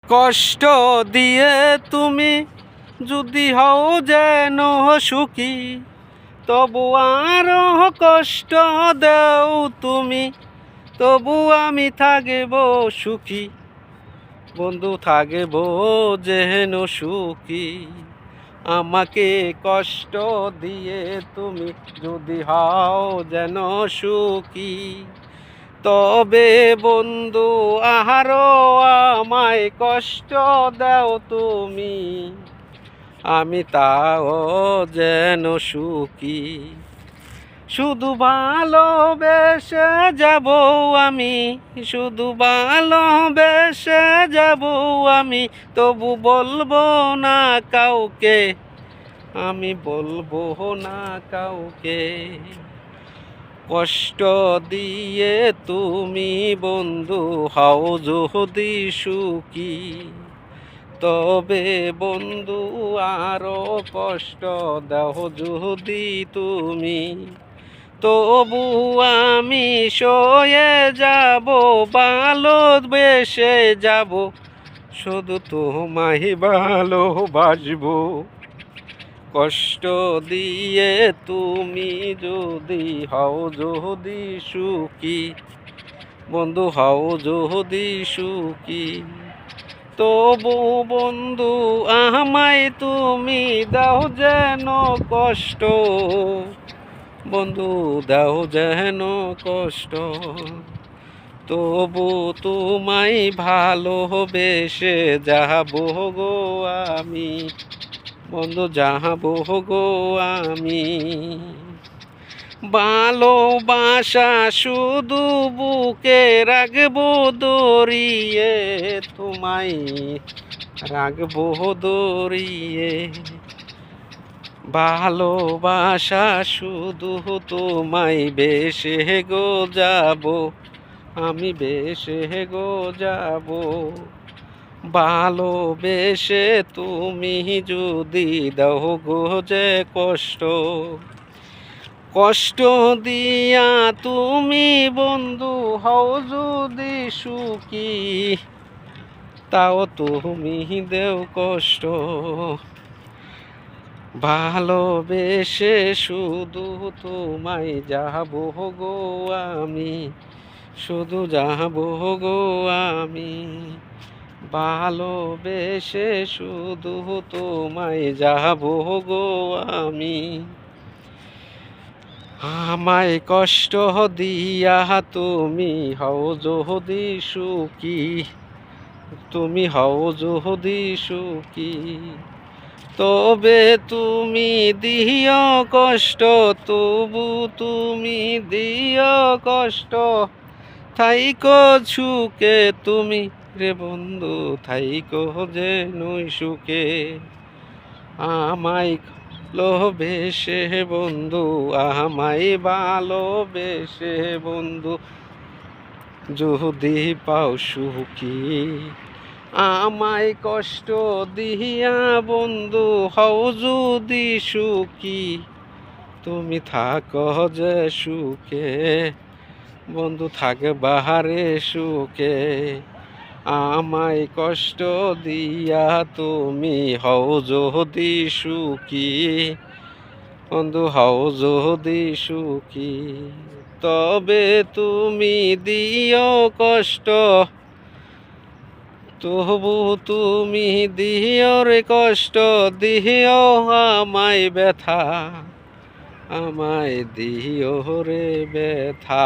কষ্ট দিয়ে তুমি যদি হও যেন সুখী, তবু আরো কষ্ট দাও তুমি, তবু আমি থাকব সুখী। বন্ধু থাকব যেন সুখী। আমাকে কষ্ট দিয়ে তুমি যদি হও যেন সুখী, তবে বন্ধু আহারো আমায় কষ্ট দাও তুমি, আমি তাও যেন সুখী। শুধু ভালোবেসে যাব আমি, শুধু ভালোবেসে যাব আমি, তবু বলবো না কাউকে, আমি বলবো না কাউকে। কষ্ট দিয়ে তুমি বন্ধু হও যদি সুখী, তবে বন্ধু আরো কষ্ট দাও যদি তুমি, তবু আমি সয়ে যাব, ভালোবেসে যাব, শুধু তোমায় ভালোবাসবো। কষ্ট দিয়ে তুমি যদি হও যদি সুখী, বন্ধু হও যদি সুখী, তবু বন্ধু আমায় তুমি দাও যেন কষ্ট, বন্ধু দাও যেন কষ্ট, তবু তোমায় ভালোবেসে যাবো গো আমি, বন্ধু যাবো গো আমি। ভালোবাসা শুধু বুকে রাখবো দরিয়ে, তোমায় রাখবো দরিয়ে। ভালোবাসা শুধু তোমায় বেশে গো যাব, আমি বেশে গো যাব। ভালোবেসে তুমি যদি দাও গো যে কষ্ট, কষ্ট দিয়া তুমি বন্ধু হও যদি সুখী, তাও তুমি দেও কষ্ট। ভালোবেসে শুধু তোমায় যাবো গো আমি, শুধু যাবো গো আমি। ভালোবেসে শুধু তোমায় যাবো গো আমি। আমায় কষ্ট দিয়া তুমি হও যদি সুখী, তুমি হও যদি সুখী, তবে তুমি দিও কষ্ট, তবু তুমি দিও কষ্ট। থাইকো সুখে তুমি রে বন্ধু, থাইকো যে নই সুখে। আমায় ভালোবেসে বন্ধু, আমায় ভালোবেসে বন্ধু যদি পাও সুখী, আমায় কষ্ট দিয়া বন্ধু হও যদি সুখী, তুমি থাকো যে সুখে, বন্ধু থাকে বাহারে সুখে। আমায় কষ্ট দিয়া তুমি হও যদি সুখী, বন্ধু হও যদি সুখী, তবে তুমি দিও কষ্ট, তবু তুমি দিও রে কষ্ট, দিও আমায় ব্যথা, আমায় দিও রে ব্যথা।